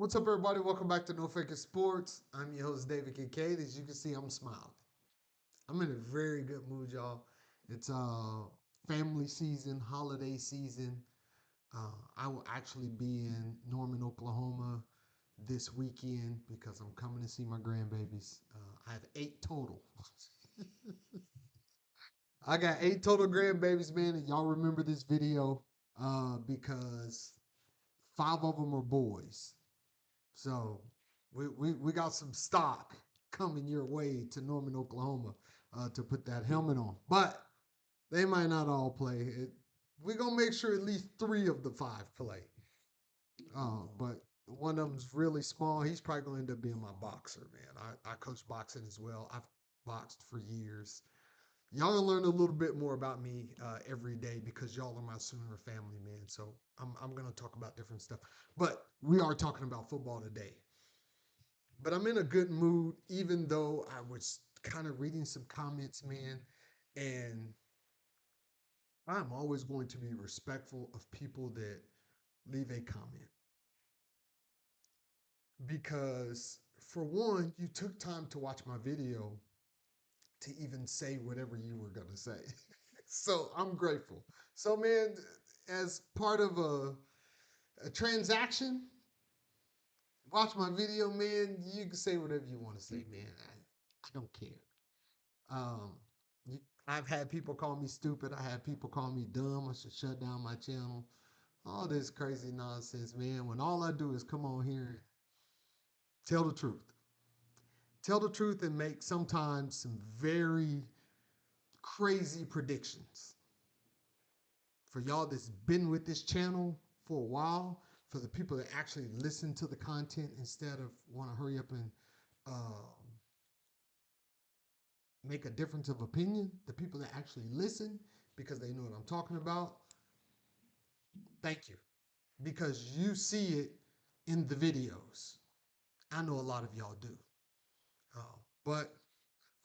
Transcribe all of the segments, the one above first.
What's up, everybody? Welcome back to No Faking Sports. I'm your host, David Kincaid. As you can see, I'm smiling. I'm in a very good mood, y'all. It's family season, holiday season. I will actually be in Norman, Oklahoma this weekend because I'm coming to see my grandbabies. I have 8 total. I got 8 total grandbabies, man, and y'all remember this video because 5 of them are boys. So we got some stock coming your way to Norman, Oklahoma to put that helmet on. But they might not all play. We're going to make sure at least 3 of the 5 play. But one of them's really small. He's probably going to end up being my boxer, man. I coach boxing as well. I've boxed for years. Y'all gonna learn a little bit more about me every day because y'all are my Sooner family, man. So I'm gonna talk about different stuff. But we are talking about football today. But I'm in a good mood, even though I was kind of reading some comments, man. And I'm always going to be respectful of people that leave a comment. Because for one, you took time to watch my video to even say whatever you were gonna say. So I'm grateful. So man, as part of a transaction, watch my video, man. You can say whatever you want to say, man. I don't care. Um, I've had people call me stupid. I had people call me dumb. I should shut down my channel. All this crazy nonsense, man. When all I do is come on here and tell the truth. Tell the truth and make sometimes some very crazy predictions. For y'all that's been with this channel for a while, for the people that actually listen to the content instead of want to hurry up and uh, make a difference of opinion, the people that actually listen because they know what I'm talking about, thank you. Because you see it in the videos. I know a lot of y'all do. But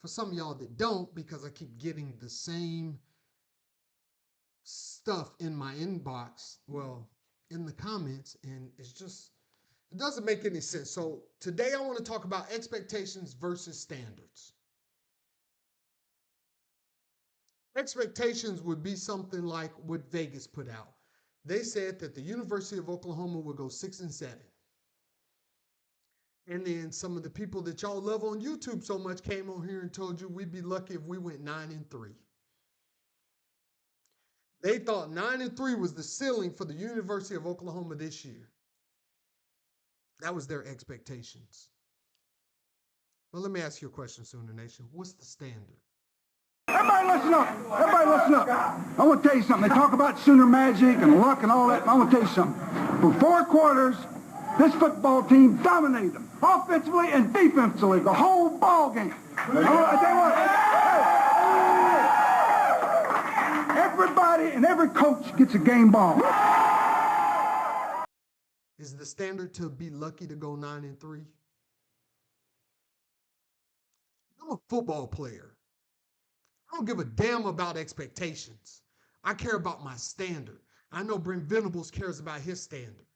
for some of y'all that don't, because I keep getting the same stuff in my inbox, well, in the comments, and it doesn't make any sense. So today I want to talk about expectations versus standards. Expectations would be something like what Vegas put out. They said that the University of Oklahoma would go 6-7. And then some of the people that y'all love on YouTube so much came on here and told you we'd be lucky if we went 9-3. They thought 9-3 was the ceiling for the University of Oklahoma this year. That was their expectations. Well, let me ask you a question, Sooner Nation. What's the standard? Everybody listen up. Everybody listen up. I want to tell you something. They talk about Sooner magic and luck and all that. I want to tell you something. For 4 quarters, this football team dominated them. Offensively and defensively. The whole ball game. I tell you what. Everybody and every coach gets a game ball. Is the standard to be lucky to go 9-3? I'm a football player. I don't give a damn about expectations. I care about my standard. I know Brent Venables cares about his standard.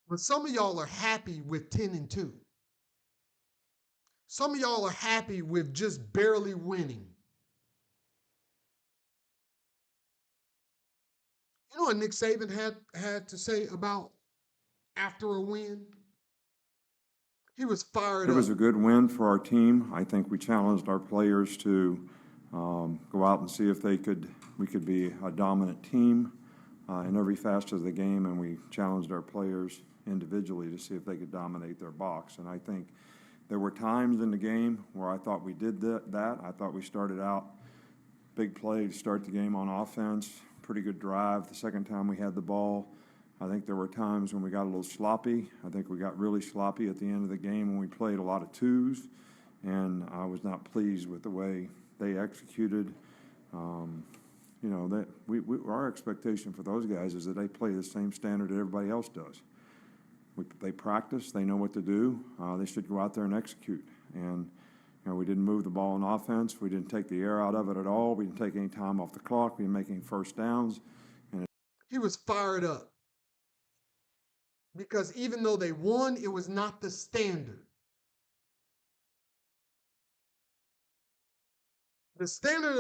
But some of y'all are happy with 10-2. Some of y'all are happy with just barely winning. You know what Nick Saban had to say about after a win? He was fired up. It was a good win for our team. I think we challenged our players to go out and see if we could be a dominant team in every facet of the game, and we challenged our players individually to see if they could dominate their box. And I think there were times in the game where I thought we did that. I thought we started out big play to start the game on offense, pretty good drive. The second time we had the ball, I think there were times when we got a little sloppy. I think we got really sloppy at the end of the game when we played a lot of twos, and I was not pleased with the way they executed. Our expectation for those guys is that they play the same standard that everybody else does. They practice, they know what to do. They should go out there and execute. And we didn't move the ball on offense. We didn't take the air out of it at all. We didn't take any time off the clock. We didn't make any first downs. He was fired up. Because even though they won, it was not the standard. The standard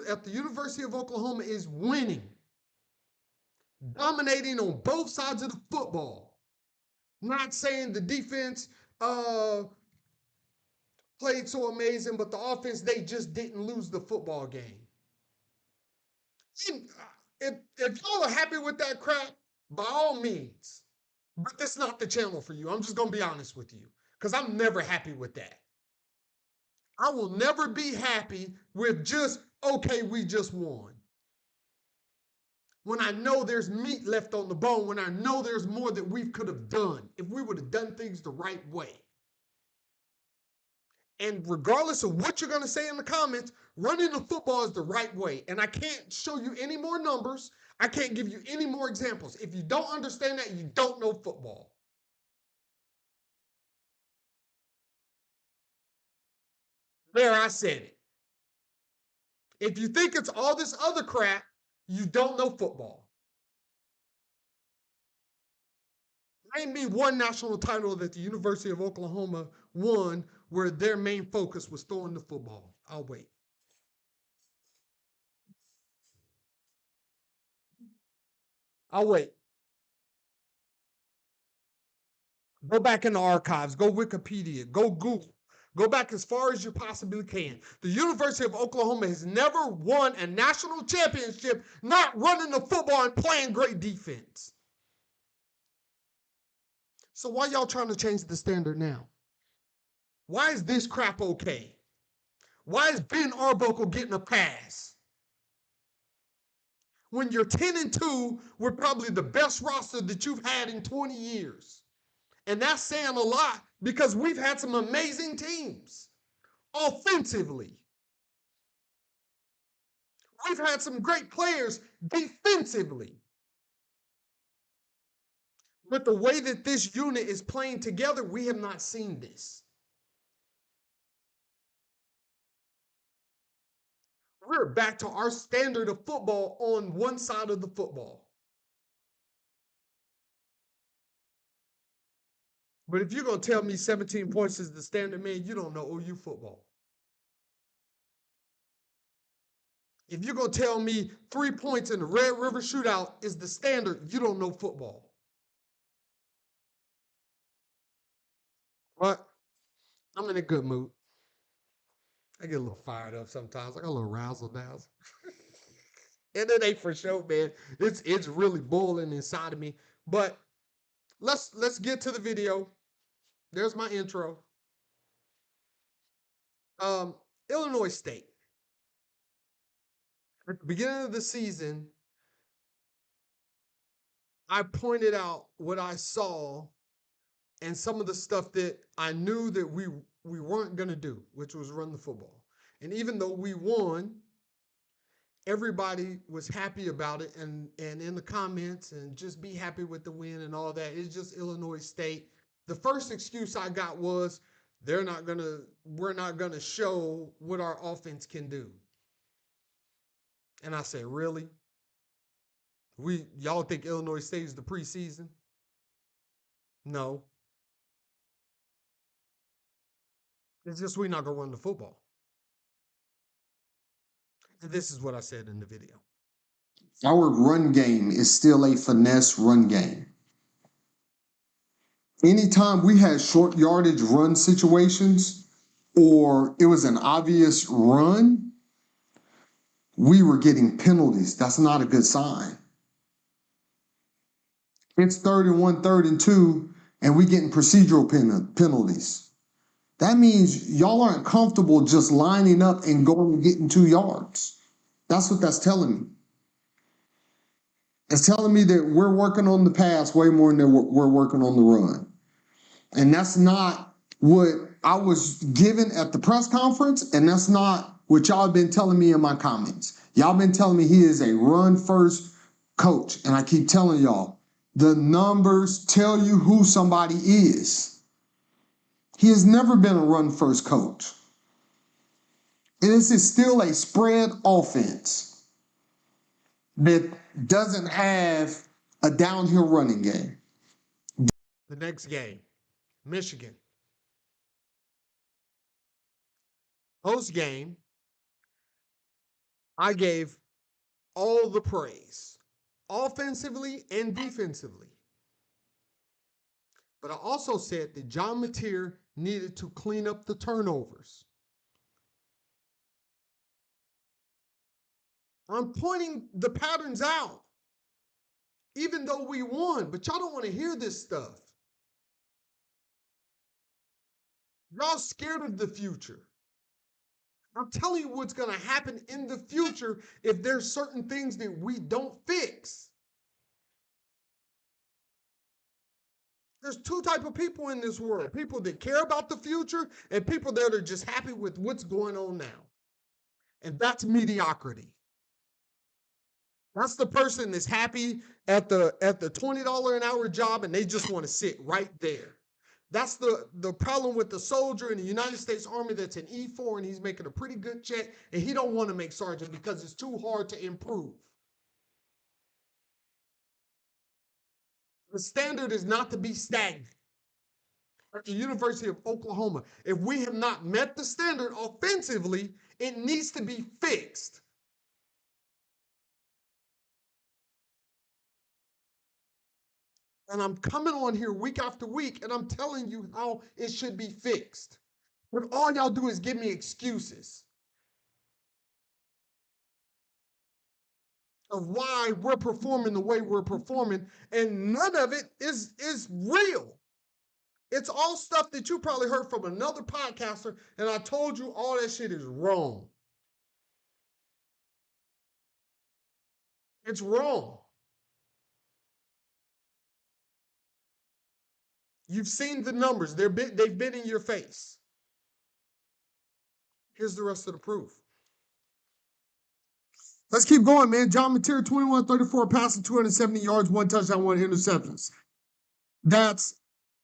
at the University of Oklahoma is winning, dominating on both sides of the football. Not saying the defense played so amazing, but the offense, they just didn't lose the football game. If y'all are happy with that crap, by all means. But that's not the channel for you. I'm just going to be honest with you, because I'm never happy with that. I will never be happy with just, okay, we just won. When I know there's meat left on the bone, when I know there's more that we could have done if we would have done things the right way. And regardless of what you're going to say in the comments, running the football is the right way. And I can't show you any more numbers. I can't give you any more examples. If you don't understand that, you don't know football. There, I said it. If you think it's all this other crap, you don't know football. Name me one national title that the University of Oklahoma won where their main focus was throwing the football. I'll wait. I'll wait. Go back in the archives. Go Wikipedia. Go Google. Go back as far as you possibly can. The University of Oklahoma has never won a national championship not running the football and playing great defense. So why y'all trying to change the standard now? Why is this crap okay? Why is Ben Arbuckle getting a pass? When you're 10-2, we're probably the best roster that you've had in 20 years. And that's saying a lot because we've had some amazing teams offensively. We've had some great players defensively. But the way that this unit is playing together, we have not seen this. We're back to our standard of football on one side of the football. But if you're going to tell me 17 points is the standard, man, you don't know OU football. If you're going to tell me 3 points in the Red River Shootout is the standard, you don't know football. But I'm in a good mood. I get a little fired up sometimes. I got a little razzle-dazzle. And it ain't for sure, man. It's really boiling inside of me. But let's get to the video. There's my intro. Illinois State. At the beginning of the season, I pointed out what I saw and some of the stuff that I knew that we weren't going to do, which was run the football. And even though we won, everybody was happy about it and in the comments and just be happy with the win and all that. It's just Illinois State. The first excuse I got was we're not gonna show what our offense can do. And I said, really? Y'all think Illinois State is the preseason? No. It's just we're not gonna run the football. And this is what I said in the video. Our run game is still a finesse run game. Anytime we had short yardage run situations or it was an obvious run, we were getting penalties. That's not a good sign. It's 3rd and 1, 3rd and 2, and we getting procedural penalties. That means y'all aren't comfortable just lining up and going and getting 2 yards. That's what that's telling me. It's telling me that we're working on the pass way more than we're working on the run. And that's not what I was given at the press conference, and that's not what y'all have been telling me in my comments. Y'all been telling me he is a run-first coach, and I keep telling y'all, the numbers tell you who somebody is. He has never been a run-first coach. And this is still a spread offense. that doesn't have a downhill running game. The next game, Michigan. Post game, I gave all the praise, offensively and defensively. But I also said that John Mateer needed to clean up the turnovers. I'm pointing the patterns out, even though we won, but y'all don't want to hear this stuff. Y'all scared of the future. I'm telling you what's going to happen in the future if there's certain things that we don't fix. There's two types of people in this world. People that care about the future and people that are just happy with what's going on now. And that's mediocrity. That's the person that's happy at the $20 an hour job and they just want to sit right there. That's the problem with the soldier in the United States Army that's an E4 and he's making a pretty good check and he don't want to make sergeant because it's too hard to improve. The standard is not to be stagnant. At the University of Oklahoma, if we have not met the standard offensively, it needs to be fixed. And I'm coming on here week after week and I'm telling you how it should be fixed. But all y'all do is give me excuses of why we're performing the way we're performing, and none of it is real. It's all stuff that you probably heard from another podcaster, and I told you all that shit is wrong. It's wrong. You've seen the numbers. They've been in your face. Here's the rest of the proof. Let's keep going, man. John Mateer, 21-34 passing, 270 yards, 1 touchdown, 1 interceptions. That's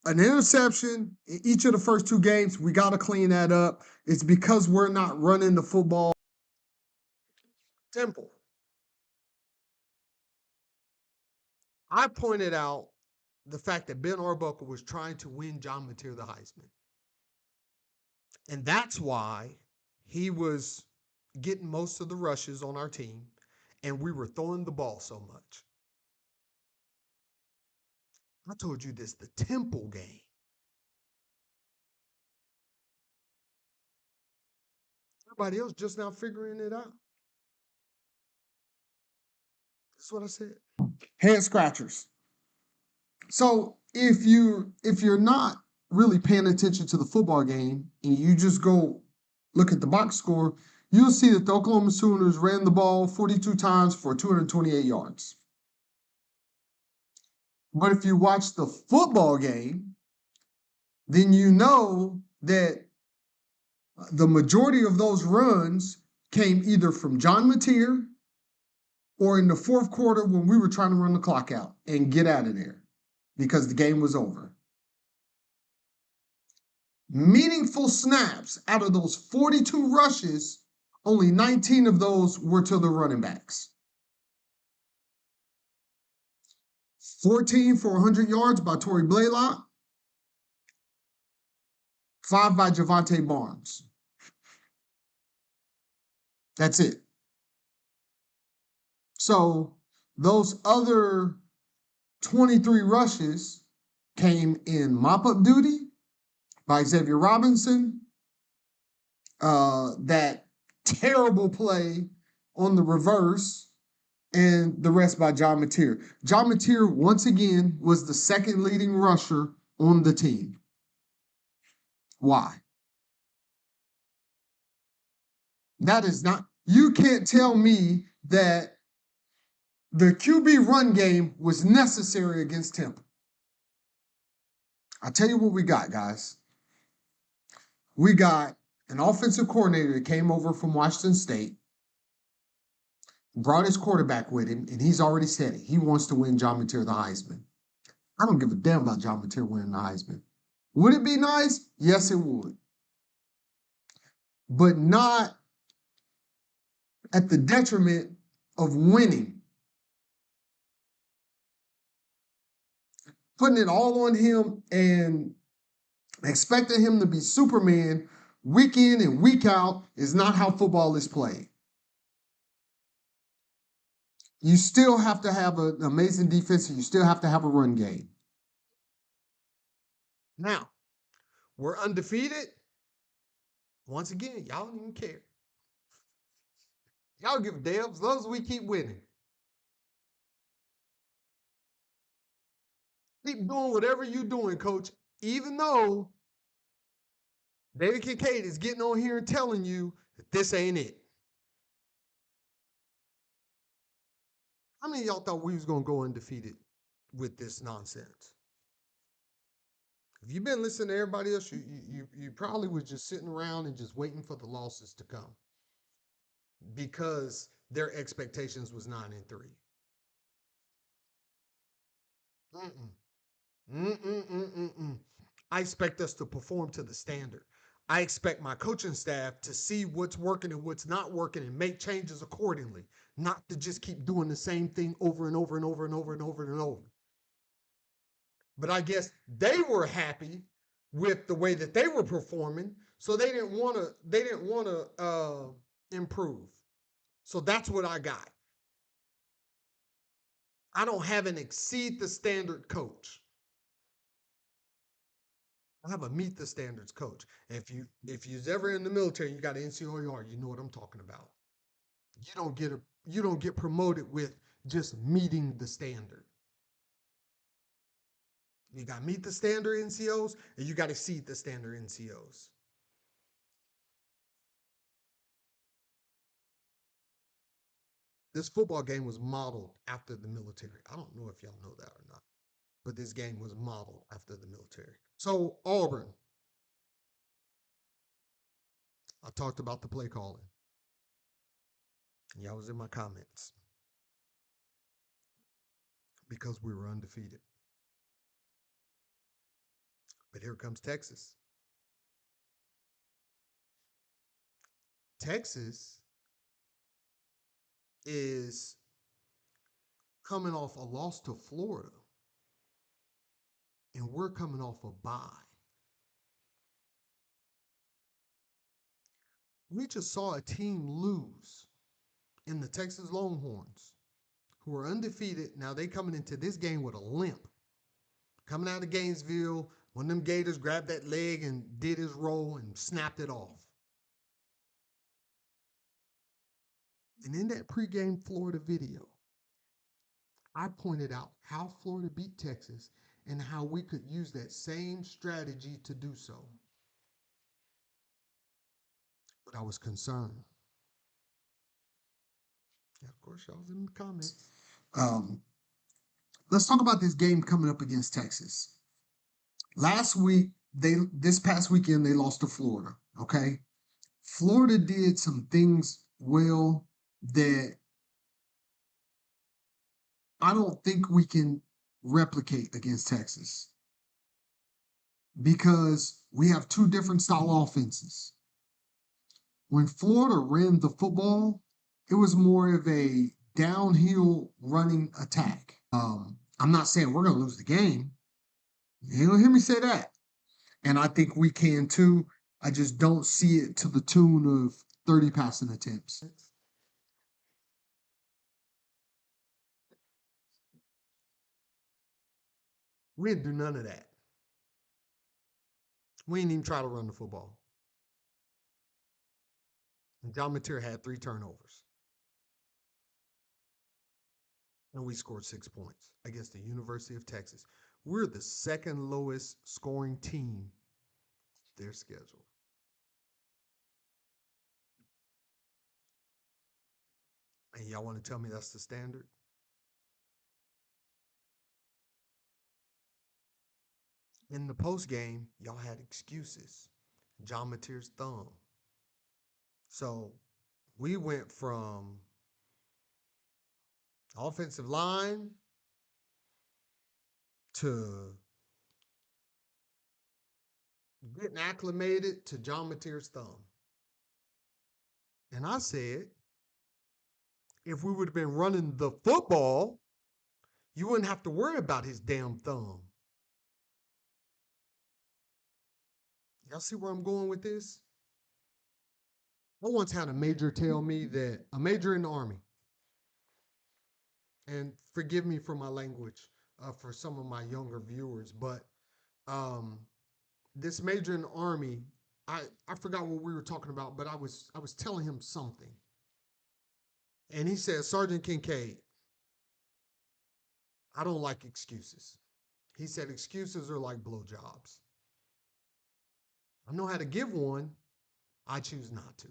an interception in each of the first 2 games. We got to clean that up. It's because we're not running the football. Simple. I pointed out the fact that Ben Arbuckle was trying to win John Mateer the Heisman. And that's why he was getting most of the rushes on our team, and we were throwing the ball so much. I told you this, the Temple game. Everybody else just now figuring it out. That's what I said. Head scratchers. So if you're not really paying attention to the football game and you just go look at the box score, you'll see that the Oklahoma Sooners ran the ball 42 times for 228 yards. But if you watch the football game, then you know that the majority of those runs came either from John Mateer or in the fourth quarter when we were trying to run the clock out and get out of there because the game was over. Meaningful snaps out of those 42 rushes, only 19 of those were to the running backs. 14 for 100 yards by Torrey Blaylock. 5 by Javante Barnes. That's it. So those other 23 rushes came in mop-up duty by Xavier Robinson. That terrible play on the reverse, and the rest by John Mateer. John Mateer, once again, was the second leading rusher on the team. Why? That is not, you can't tell me that the QB run game was necessary against Temple. I'll tell you what we got, guys. We got an offensive coordinator that came over from Washington State, brought his quarterback with him, and he's already said it. He wants to win John Mateer the Heisman. I don't give a damn about John Mateer winning the Heisman. Would it be nice? Yes, it would. But not at the detriment of winning putting it all on him and expecting him to be Superman week in and week out is not how football is played. You still have to have an amazing defense, and you still have to have a run game. Now, we're undefeated. Once again, y'all don't even care. Y'all give a damn as long as we keep winning. Keep doing whatever you're doing, coach. Even though David Kincaid is getting on here and telling you that this ain't it. How many of y'all thought we was going to go undefeated with this nonsense? If you've been listening to everybody else, you probably was just sitting around and just waiting for the losses to come because their expectations was 9-3. I expect us to perform to the standard. I expect my coaching staff to see what's working and what's not working and make changes accordingly, not to just keep doing the same thing over and over and over and over and over and over. But I guess they were happy with the way that they were performing, so they didn't want to improve. So that's what I got. I don't have an exceed the standard coach. I have a meet the standards coach. If you're ever in the military, you got an NCOER, you know what I'm talking about. You don't get promoted with just meeting the standard. You got to meet the standard NCOs, and you got to exceed the standard NCOs. This football game was modeled after the military. I don't know if y'all know that or not, but this game was modeled after the military. So Auburn, I talked about the play calling. Y'all was in my comments because we were undefeated. But here comes Texas. Texas is coming off a loss to Florida, and we're coming off a bye. We just saw a team lose in the Texas Longhorns, who are undefeated. Now they coming into this game with a limp. Coming out of Gainesville, one of them Gators grabbed that leg and did his roll and snapped it off. And in that pregame Florida video, I pointed out how Florida beat Texas and how we could use that same strategy to do so. But I was concerned. Yeah, of course, y'all was in the comments. Let's talk about this game coming up against Texas. This past weekend, they lost to Florida. Okay, Florida did some things well that I don't think we can replicate against Texas because we have two different style offenses. When Florida ran the football, it was more of a downhill running attack. I'm not saying we're going to lose the game. You don't hear me say that. And I think we can too. I just don't see it to the tune of 30 passing attempts. We didn't do none of that. We didn't even try to run the football. And John Mateer had 3 turnovers. And we scored 6 points against the University of Texas. We're the second lowest scoring team their schedule. And y'all want to tell me that's the standard? In the post game, y'all had excuses. John Mateer's thumb. So we went from offensive line to getting acclimated to John Mateer's thumb. And I said, if we would have been running the football, you wouldn't have to worry about his damn thumb. Y'all see where I'm going with this? I once had a major tell me that a major in the Army, and forgive me for my language for some of my younger viewers, but um, this major in the Army, I forgot what we were talking about, but I was telling him something, and he said, Sergeant Kincaid, I don't like excuses. He said excuses are like blowjobs. I know how to give one. I choose not to.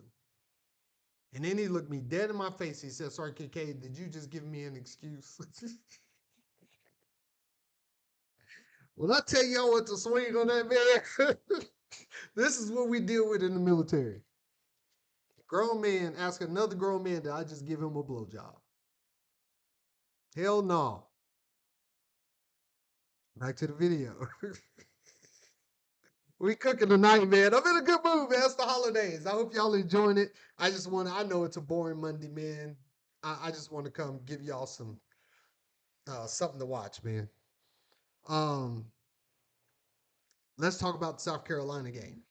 And then he looked me dead in my face. He said, Sergeant Kincaid, did you just give me an excuse? Well, I tell y'all what to swing on that man. This is what we deal with in the military. Grown man ask another grown man that I just give him a blowjob. Hell no. Back to the video. We cooking tonight, man. I'm in a good mood, man. It's the holidays. I hope y'all enjoying it. I know it's a boring Monday, man. I just want to come give y'all some something to watch, man. Um, let's talk about the South Carolina game.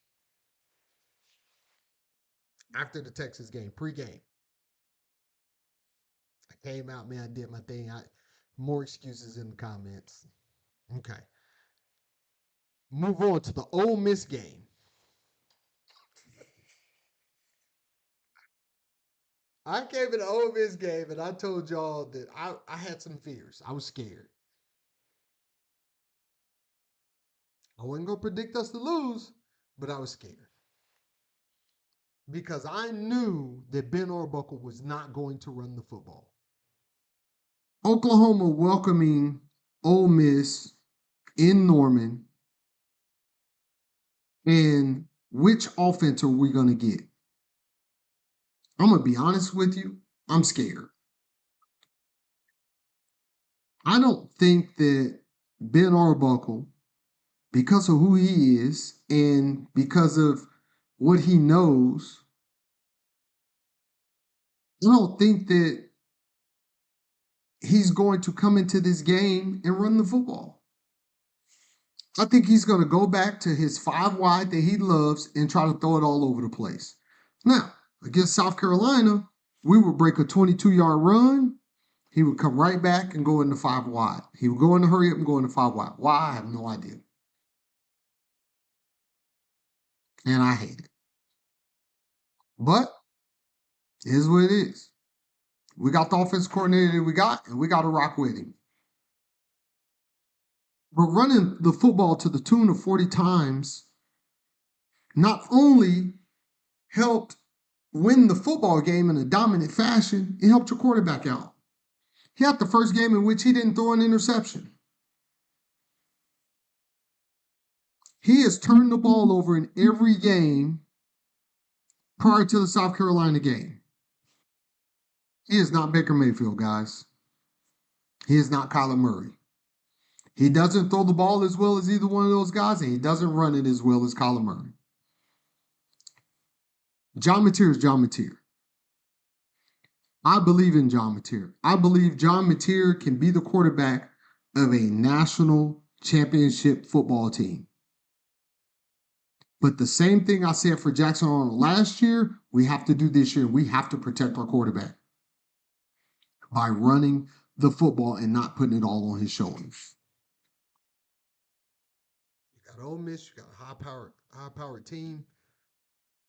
After the Texas game, pre-game. I came out, man. I did my thing. More excuses in the comments. Okay. Move on to the Ole Miss game. I came in the Ole Miss game and I told y'all that I had some fears. I was scared. I wasn't going to predict us to lose, but I was scared. Because I knew that Ben Arbuckle was not going to run the football. Oklahoma welcoming Ole Miss in Norman. And which offense are we going to get? I'm going to be honest with you. I'm scared. I don't think that Ben Arbuckle, because of who he is and because of what he knows, I don't think that he's going to come into this game and run the football. I think he's going to go back to his 5 wide that he loves and try to throw it all over the place. Now, against South Carolina, we would break a 22-yard run. He would come right back and go into 5 wide. He would go in the hurry up and go into 5 wide. Why? I have no idea. And I hate it. But it is what it is. We got the offense coordinator we got, and we got to rock with him. But running the football to the tune of 40 times not only helped win the football game in a dominant fashion, it helped your quarterback out. He had the first game in which he didn't throw an interception. He has turned the ball over in every game prior to the South Carolina game. He is not Baker Mayfield, guys. He is not Kyler Murray. He doesn't throw the ball as well as either one of those guys, and he doesn't run it as well as Kyler Murray. John Mateer is John Mateer. I believe in John Mateer. I believe John Mateer can be the quarterback of a national championship football team. But the same thing I said for Jackson Arnold last year, we have to do this year. We have to protect our quarterback by running the football and not putting it all on his shoulders. You got Ole Miss, you got a high-powered team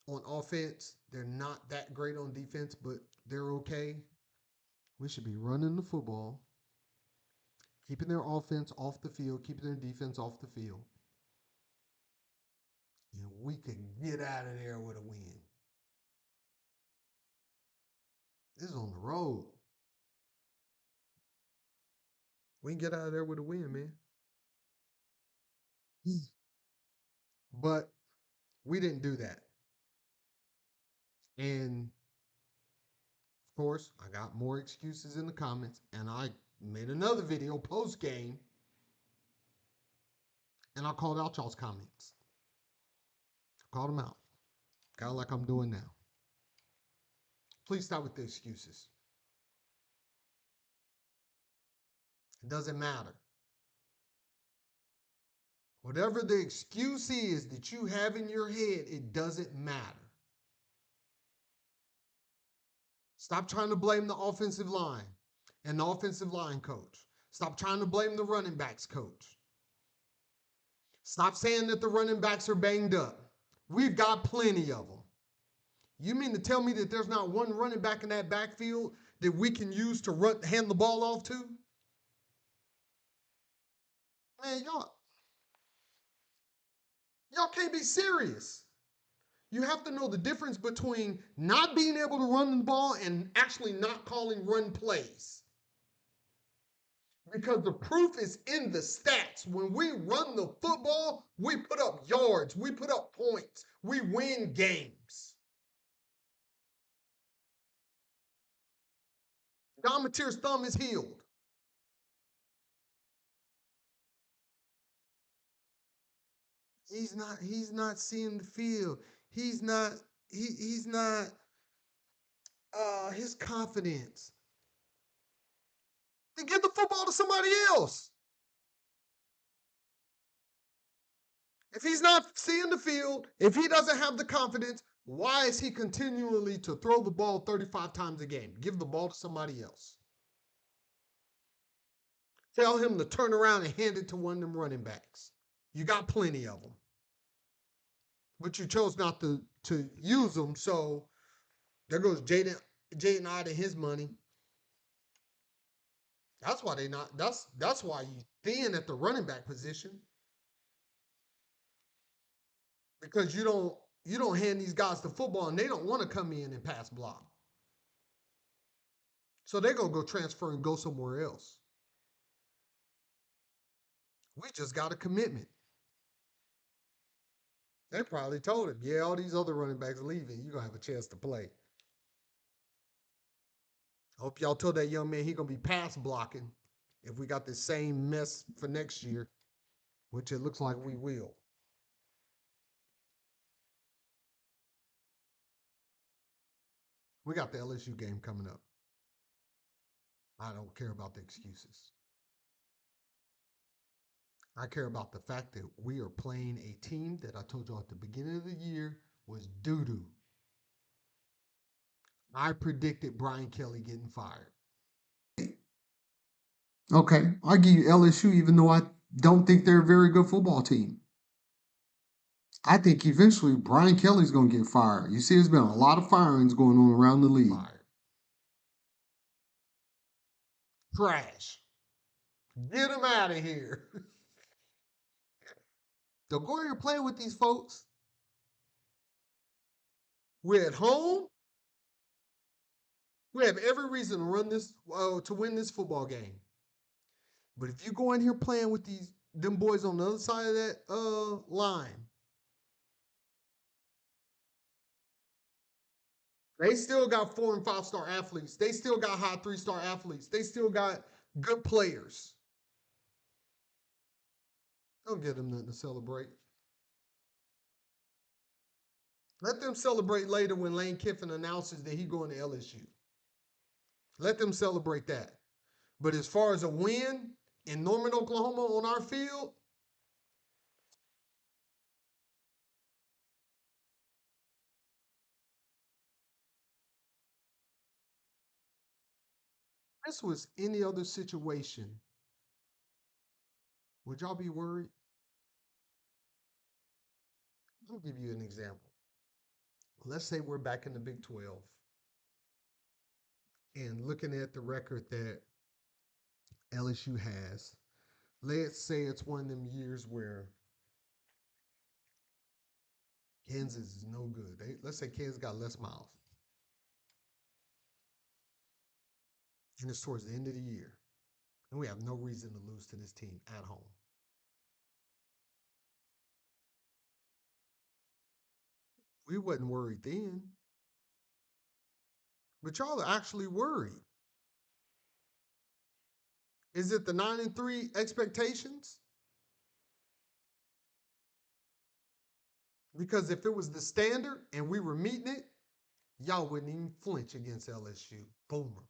on offense. They're not that great on defense, but they're okay. We should be running the football, keeping their offense off the field, keeping their defense off the field. And we can get out of there with a win. This is on the road. We can get out of there with a win, man. But we didn't do that. And of course, I got more excuses in the comments, and I made another video post game, and I called out y'all's comments. Called them out, kind of like I'm doing now. Please stop with the excuses. It doesn't matter. Whatever the excuse is that you have in your head, it doesn't matter. Stop trying to blame the offensive line and the offensive line coach. Stop trying to blame the running backs coach. Stop saying that the running backs are banged up. We've got plenty of them. You mean to tell me that there's not one running back in that backfield that we can use to hand the ball off to? Man, y'all can't be serious. You have to know the difference between not being able to run the ball and actually not calling run plays. Because the proof is in the stats. When we run the football, we put up yards, we put up points, we win games. Don Mateer's thumb is healed. He's not seeing the field. He's not his confidence. Then give the football to somebody else. If he's not seeing the field, if he doesn't have the confidence, why is he continually to throw the ball 35 times a game? Give the ball to somebody else. Tell him to turn around and hand it to one of them running backs. You got plenty of them. But you chose not to use them, so there goes Jaden out of his money. That's why that's why you thin at the running back position. Because you don't hand these guys the football and they don't want to come in and pass block. So they're gonna go transfer and go somewhere else. We just got a commitment. They probably told him, yeah, all these other running backs leaving, you're gonna have a chance to play. I hope y'all told that young man he gonna be pass blocking if we got the same mess for next year, which it looks like we will. We got the LSU game coming up. I don't care about the excuses. I care about the fact that we are playing a team that I told y'all at the beginning of the year was doo-doo. I predicted Brian Kelly getting fired. Okay, I'll give you LSU, even though I don't think they're a very good football team. I think eventually Brian Kelly's going to get fired. You see, there's been a lot of firings going on around the league. Fired. Trash. Get him out of here. Don't go here playing with these folks. We're at home. We have every reason to win this football game. But if you go in here playing with them boys on the other side of that line, they still got 4 and 5 star athletes. They still got high 3-star athletes. They still got good players. Don't give them nothing to celebrate. Let them celebrate later when Lane Kiffin announces that he's going to LSU. Let them celebrate that. But as far as a win in Norman, Oklahoma on our field, if this was any other situation, would y'all be worried? I'll give you an example. Let's say we're back in the Big 12 and looking at the record that LSU has. Let's say it's one of them years where Kansas is no good. Let's say Kansas got Les Miles. And it's towards the end of the year. And we have no reason to lose to this team at home. We wasn't worried then. But y'all are actually worried. Is it the 9-3 expectations? Because if it was the standard and we were meeting it, y'all wouldn't even flinch against LSU. Boomer.